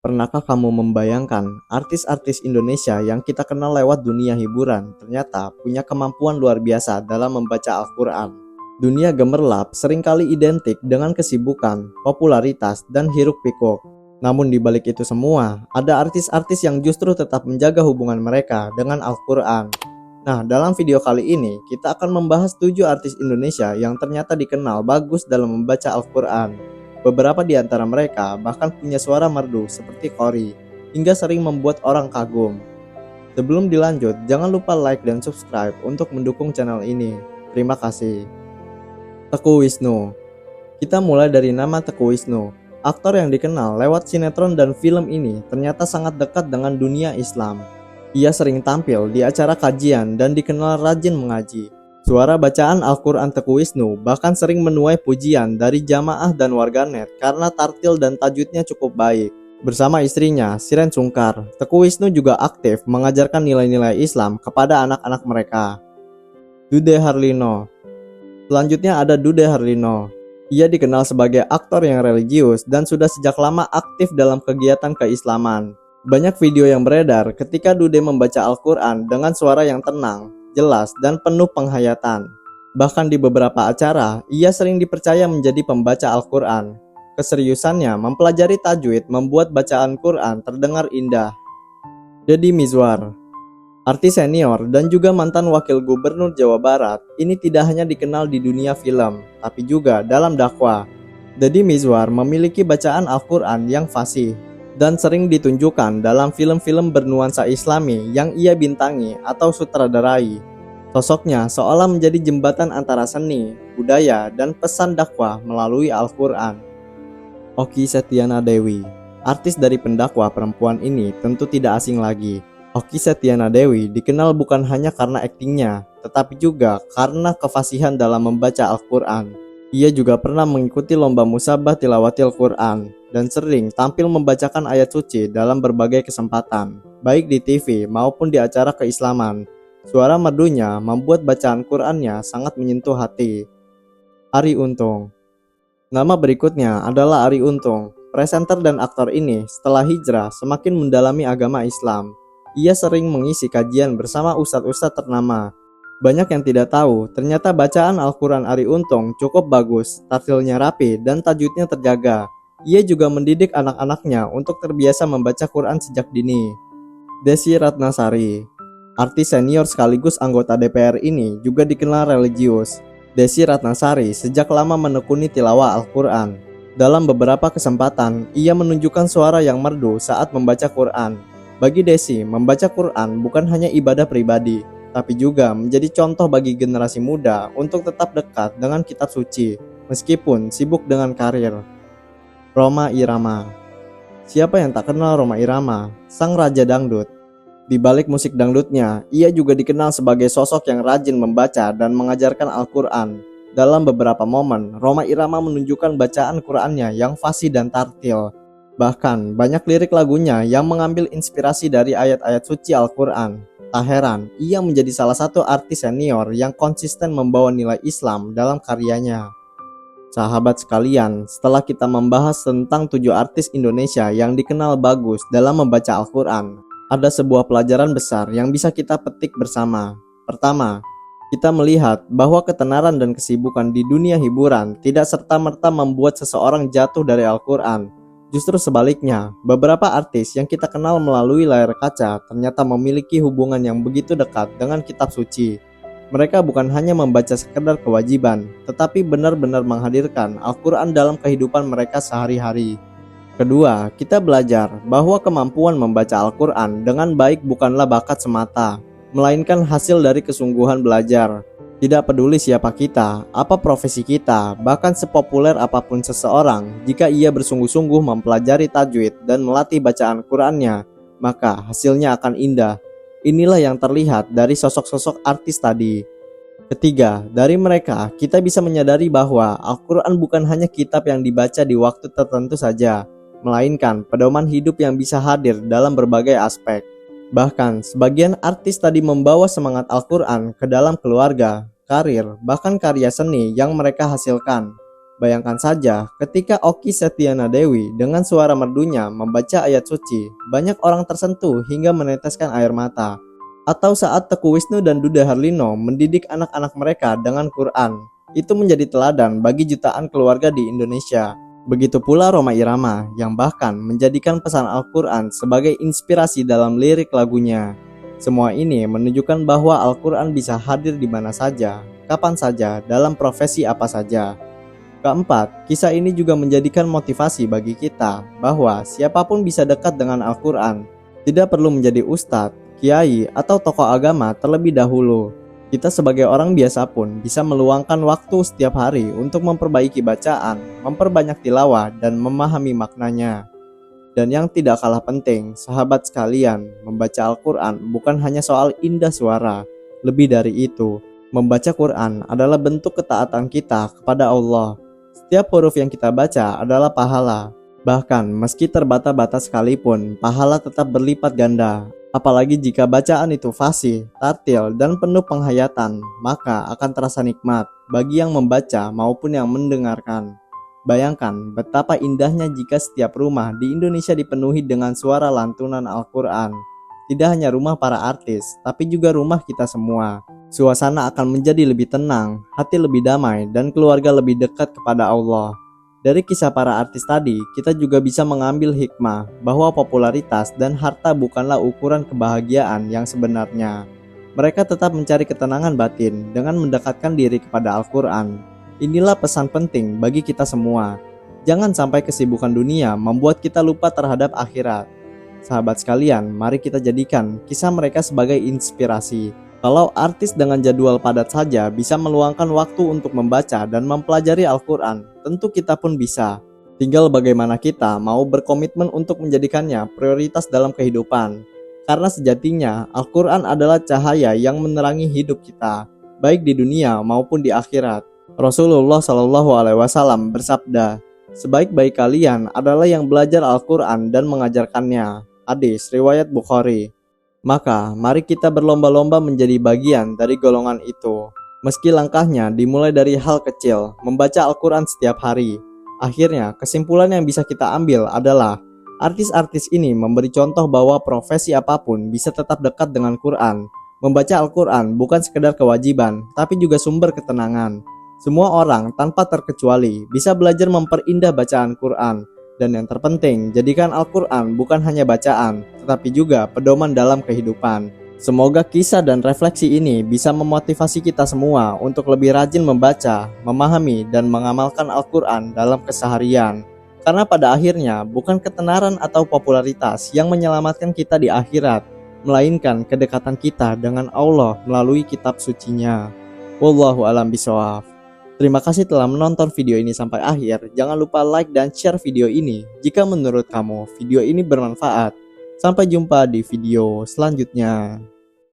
Pernahkah kamu membayangkan artis-artis Indonesia yang kita kenal lewat dunia hiburan ternyata punya kemampuan luar biasa dalam membaca Al-Quran? Dunia gemerlap seringkali identik dengan kesibukan, popularitas, dan hiruk-pikuk. Namun di balik itu semua, ada artis-artis yang justru tetap menjaga hubungan mereka dengan Al-Quran. Nah, dalam video kali ini, kita akan membahas 7 artis Indonesia yang ternyata dikenal bagus dalam membaca Al-Quran. Beberapa di antara mereka bahkan punya suara merdu seperti Qori, hingga sering membuat orang kagum. Sebelum dilanjut, jangan lupa like dan subscribe untuk mendukung channel ini. Terima kasih. Teguh Wisnu. Kita mulai dari nama Teguh Wisnu. Aktor yang dikenal lewat sinetron dan film ini ternyata sangat dekat dengan dunia Islam. Ia sering tampil di acara kajian dan dikenal rajin mengaji. Suara bacaan Al-Quran Teguh Wisnu bahkan sering menuai pujian dari jamaah dan warganet karena tartil dan tajwidnya cukup baik. Bersama istrinya, Shireen Sungkar, Teguh Wisnu juga aktif mengajarkan nilai-nilai Islam kepada anak-anak mereka. Dude Harlino. Selanjutnya ada Dude Harlino. Ia dikenal sebagai aktor yang religius dan sudah sejak lama aktif dalam kegiatan keislaman. Banyak video yang beredar ketika Dude membaca Al-Quran dengan suara yang tenang, jelas, dan penuh penghayatan. Bahkan di beberapa acara, ia sering dipercaya menjadi pembaca Al-Quran. Keseriusannya mempelajari tajwid membuat bacaan Quran terdengar indah. Deddy Mizwar. Artis senior dan juga mantan wakil gubernur Jawa Barat, ini tidak hanya dikenal di dunia film, tapi juga dalam dakwah. Deddy Mizwar memiliki bacaan Al-Quran yang fasih dan sering ditunjukkan dalam film-film bernuansa Islami yang ia bintangi atau sutradarai. Sosoknya seolah menjadi jembatan antara seni, budaya, dan pesan dakwah melalui Al-Quran. Okky Setiana Dewi. Artis dari pendakwah perempuan ini tentu tidak asing lagi. Okky Setiana Dewi dikenal bukan hanya karena aktingnya, tetapi juga karena kefasihan dalam membaca Al-Quran. Ia juga pernah mengikuti lomba musabah tilawatil Quran dan sering tampil membacakan ayat suci dalam berbagai kesempatan, baik di TV maupun di acara keislaman. Suara merdunya membuat bacaan Qurannya sangat menyentuh hati. Arie Untung. Nama berikutnya adalah Arie Untung. Presenter dan aktor ini setelah hijrah semakin mendalami agama Islam. Ia sering mengisi kajian bersama ustadz-ustadz ternama. Banyak yang tidak tahu, ternyata bacaan Al-Quran Arie Untung cukup bagus, tartilnya rapi, dan tajwidnya terjaga. Ia juga mendidik anak-anaknya untuk terbiasa membaca Quran sejak dini. Desy Ratnasari. Artis senior sekaligus anggota DPR ini juga dikenal religius. Desy Ratnasari sejak lama menekuni tilawah Al-Quran. Dalam beberapa kesempatan, ia menunjukkan suara yang merdu saat membaca Quran. Bagi Desy, membaca Quran bukan hanya ibadah pribadi, tapi juga menjadi contoh bagi generasi muda untuk tetap dekat dengan kitab suci, meskipun sibuk dengan karir. Rhoma Irama. Siapa yang tak kenal Rhoma Irama, sang raja dangdut? Di balik musik dangdutnya, ia juga dikenal sebagai sosok yang rajin membaca dan mengajarkan Al-Quran. Dalam beberapa momen, Rhoma Irama menunjukkan bacaan Qurannya yang fasih dan tartil. Bahkan, banyak lirik lagunya yang mengambil inspirasi dari ayat-ayat suci Al-Quran. Tak heran, ia menjadi salah satu artis senior yang konsisten membawa nilai Islam dalam karyanya. Sahabat sekalian, setelah kita membahas tentang 7 artis Indonesia yang dikenal bagus dalam membaca Al-Quran, ada sebuah pelajaran besar yang bisa kita petik bersama. Pertama, kita melihat bahwa ketenaran dan kesibukan di dunia hiburan tidak serta-merta membuat seseorang jatuh dari Al-Quran. Justru sebaliknya, beberapa artis yang kita kenal melalui layar kaca ternyata memiliki hubungan yang begitu dekat dengan kitab suci. Mereka bukan hanya membaca sekedar kewajiban, tetapi benar-benar menghadirkan Al-Quran dalam kehidupan mereka sehari-hari. Kedua, kita belajar bahwa kemampuan membaca Al-Quran dengan baik bukanlah bakat semata, melainkan hasil dari kesungguhan belajar. Tidak peduli siapa kita, apa profesi kita, bahkan sepopuler apapun seseorang, jika ia bersungguh-sungguh mempelajari tajwid dan melatih bacaan Qurannya, maka hasilnya akan indah. Inilah yang terlihat dari sosok-sosok artis tadi. Ketiga, dari mereka kita bisa menyadari bahwa Al-Quran bukan hanya kitab yang dibaca di waktu tertentu saja, melainkan pedoman hidup yang bisa hadir dalam berbagai aspek. Bahkan, sebagian artis tadi membawa semangat Al-Quran ke dalam keluarga, karir, bahkan karya seni yang mereka hasilkan. Bayangkan saja ketika Okky Setiana Dewi dengan suara merdunya membaca ayat suci, banyak orang tersentuh hingga meneteskan air mata. Atau saat Teguh Wisnu dan Duda Harlino mendidik anak-anak mereka dengan Quran, itu menjadi teladan bagi jutaan keluarga di Indonesia. Begitu pula Rhoma Irama yang bahkan menjadikan pesan Al-Quran sebagai inspirasi dalam lirik lagunya. Semua ini menunjukkan bahwa Al-Quran bisa hadir di mana saja, kapan saja, dalam profesi apa saja. Keempat, kisah ini juga menjadikan motivasi bagi kita bahwa siapapun bisa dekat dengan Al-Quran. Tidak perlu menjadi ustadz, kiai, atau tokoh agama terlebih dahulu. Kita sebagai orang biasa pun bisa meluangkan waktu setiap hari untuk memperbaiki bacaan, memperbanyak tilawah, dan memahami maknanya. Dan yang tidak kalah penting, sahabat sekalian, membaca Al-Quran bukan hanya soal indah suara. Lebih dari itu, membaca Quran adalah bentuk ketaatan kita kepada Allah. Setiap huruf yang kita baca adalah pahala. Bahkan meski terbata-bata sekalipun, pahala tetap berlipat ganda. Apalagi jika bacaan itu fasih, tartil, dan penuh penghayatan, maka akan terasa nikmat bagi yang membaca maupun yang mendengarkan. Bayangkan betapa indahnya jika setiap rumah di Indonesia dipenuhi dengan suara lantunan Al-Quran. Tidak hanya rumah para artis, tapi juga rumah kita semua. Suasana akan menjadi lebih tenang, hati lebih damai, dan keluarga lebih dekat kepada Allah. Dari kisah para artis tadi, kita juga bisa mengambil hikmah bahwa popularitas dan harta bukanlah ukuran kebahagiaan yang sebenarnya. Mereka tetap mencari ketenangan batin dengan mendekatkan diri kepada Al-Quran. Inilah pesan penting bagi kita semua. Jangan sampai kesibukan dunia membuat kita lupa terhadap akhirat. Sahabat sekalian, mari kita jadikan kisah mereka sebagai inspirasi. Kalau artis dengan jadwal padat saja bisa meluangkan waktu untuk membaca dan mempelajari Al-Quran, tentu kita pun bisa. Tinggal bagaimana kita mau berkomitmen untuk menjadikannya prioritas dalam kehidupan. Karena sejatinya Al-Quran adalah cahaya yang menerangi hidup kita, baik di dunia maupun di akhirat. Rasulullah SAW bersabda, "Sebaik-baik kalian adalah yang belajar Al-Quran dan mengajarkannya." Hadis riwayat Bukhari. Maka mari kita berlomba-lomba menjadi bagian dari golongan itu. Meski langkahnya dimulai dari hal kecil, membaca Al-Quran setiap hari. Akhirnya kesimpulan yang bisa kita ambil adalah artis-artis ini memberi contoh bahwa profesi apapun bisa tetap dekat dengan Quran. Membaca Al-Quran bukan sekedar kewajiban, tapi juga sumber ketenangan. Semua orang tanpa terkecuali bisa belajar memperindah bacaan Quran. Dan yang terpenting, jadikan Al-Quran bukan hanya bacaan, tetapi juga pedoman dalam kehidupan. Semoga kisah dan refleksi ini bisa memotivasi kita semua untuk lebih rajin membaca, memahami, dan mengamalkan Al-Quran dalam keseharian. Karena pada akhirnya, bukan ketenaran atau popularitas yang menyelamatkan kita di akhirat, melainkan kedekatan kita dengan Allah melalui kitab sucinya. Wallahu a'lam bishawab. Terima kasih telah menonton video ini sampai akhir. Jangan lupa like dan share video ini jika menurut kamu video ini bermanfaat. Sampai jumpa di video selanjutnya.